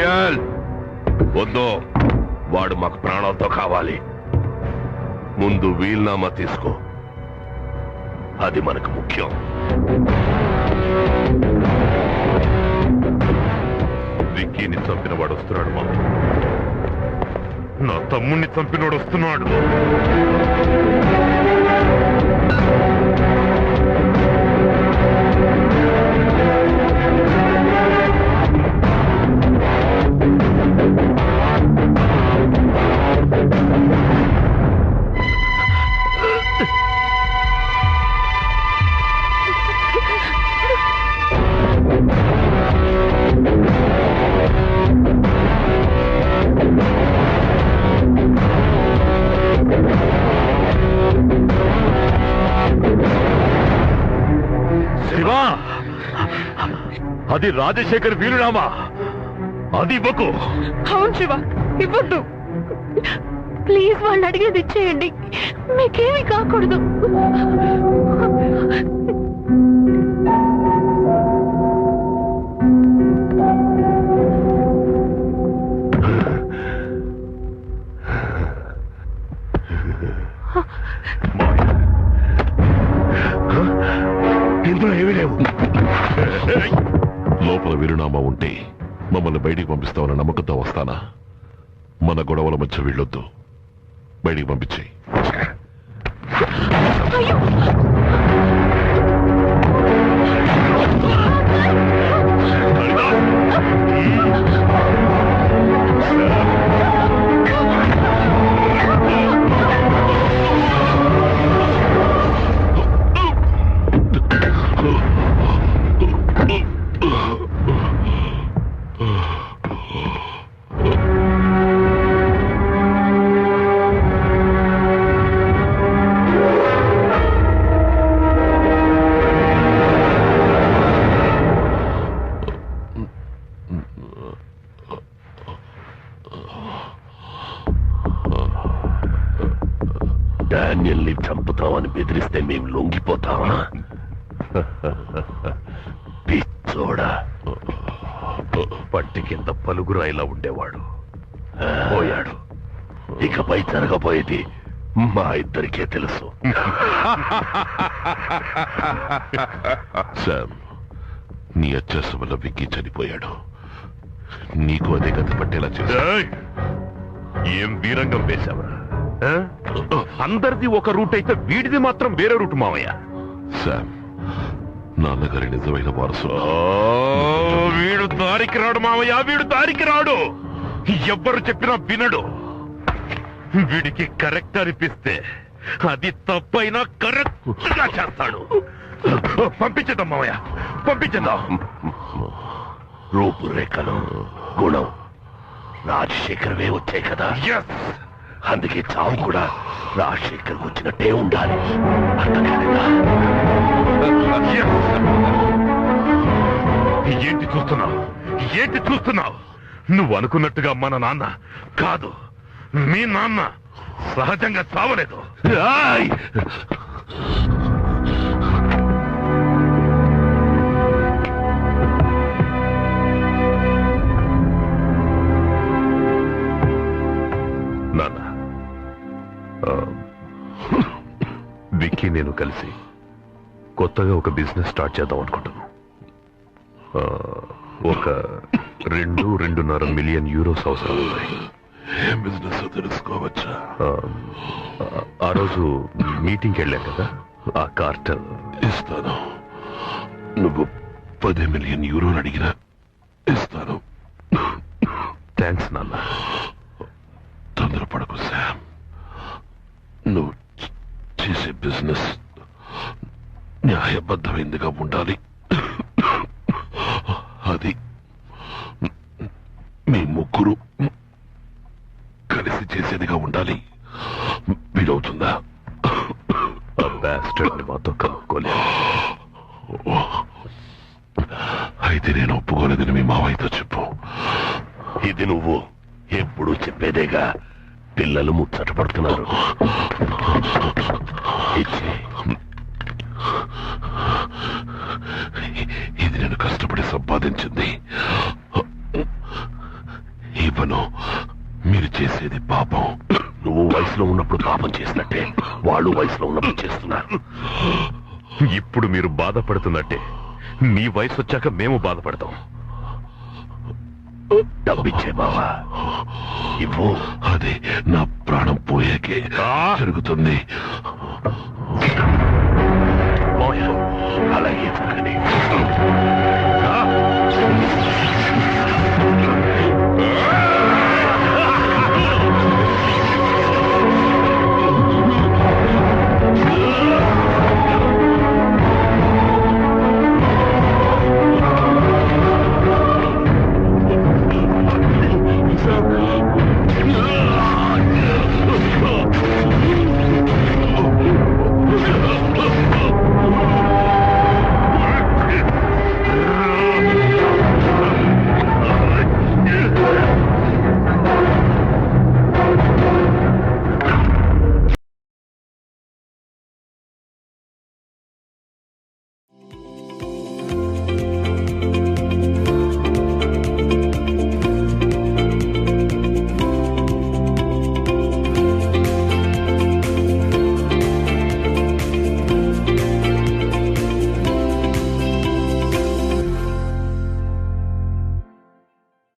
Daniel వద్దు, వాడు మాకు ప్రాణాలతో కావాలి. ముందు వీల్నామా తీసుకో, అది మనకు ముఖ్యం. విక్కీని చంపినవాడు వస్తున్నాడు మా. నా తమ్ముణ్ణి చంపినవాడు వస్తున్నాడు. అది రాజశేఖర్ వీలునామా, అది ఇవ్వకు. అవును శివ, ఇవ్వద్దు ప్లీజ్. వాళ్ళు అడిగేది ఇచ్చేయండి, మీకేమీ కాకూడదు. ఇందులో ఏమీ లేవు. లోపల వీరునామా ఉంటే మమ్మల్ని బయటికి పంపిస్తామన్న నమ్మకంతో వస్తానా? మన గొడవల మధ్య వీళ్ళొద్దు, బయటికి పంపించేయి. డానియల్ని చంపుతామని బెదిరిస్తే మేము లొంగిపోతామా? పిచ్చోడా, పట్టి కింద పలుగురాయిలా ఉండేవాడు పోయాడు. ఇకపై జరగబోయేది మా ఇద్దరికే తెలుసు. శామ్, నీ అత్యాస వల్ల విక్కీ చనిపోయాడు. నీకు అదే గతి పట్టేలా చేశా. ఏం వీరంగం వేశావా? అందరిది ఒక రూట్ అయితే వీడిది మాత్రం వేరే రూట్ మావయ్య. శామ్, నాన్నగారి నిజమైన వారసు. వీడు దారికి రాడు మావయ్య, వీడు దారికి రాడు. ఎవ్వరు చెప్పినా వినడు. వీడికి కరెక్ట్ అనిపిస్తే అది తప్పైనా కరెక్ట్ గా చేస్తాడు. పంపించేద్దాం మావయ్య, పంపించేద్దాం. రూపురేఖలు, గుణం రాజశేఖరవే వచ్చాయి కదా, అందుకే చావు కూడా రాజశేఖర్కి వచ్చినట్టే ఉండాలి. అర్థం కాలేదా? ఏంటి చూస్తున్నావు? ఏంటి చూస్తున్నావు? నువ్వు అనుకున్నట్టుగా మన నాన్న కాదు, మీ నాన్న సహజంగా చావలేదు. నాన్న, విక్కీ నేను కలిసి కొత్తగా ఒక బిజినెస్ స్టార్ట్ చేద్దాం అనుకుంటున్నాను. ఒక 2-2.5 మిలియన్ యూరోస్ అవసరం ఉన్నాయి. ఏం బిజినెస్ తెలుసుకోవచ్చా? ఆ రోజు మీటింగ్కి వెళ్ళాం కదా, ఆ కార్టెల్. ఇస్తాను. నువ్వు 10 మిలియన్ యూరోలు అడిగినా ఇస్తాను. థ్యాంక్స్ నాన్న. తొందరపడకు శామ్. నువ్వు చేసే బిజినెస్ న్యాయబద్ధమైందిగా ఉండాలి. అది మీ ముగ్గురు కలిసి చేసేదిగా ఉండాలి. వీలవుతుందా? ఆ బ్యాస్టర్డ్ని మాతో కలుపుకోలేదు. అయితే నేను ఒప్పుకోలేదని మీ మావయ్యతో చెప్పు. ఇది నువ్వు ఎప్పుడు చెప్పేదేగా. పిల్లలు ముచ్చట పడుతున్నారు. ఇది నేను కష్టపడి సంపాదించింది. ఇవ్వను. మీరు చేసేది పాపం. నువ్వు వయసులో ఉన్నప్పుడు పాపం చేసినట్టే వాళ్ళు వయసులో ఉన్నప్పుడు చేస్తున్నారు. ఇప్పుడు మీరు బాధపడుతున్నట్టే నీ వయసు వచ్చాక మేము బాధపడతాం. డబ్బిచ్చే బావా, ఇవ్వు. అది నా ప్రాణం పోయాకే జరుగుతుంది. అలాగే జరగని. ఆ!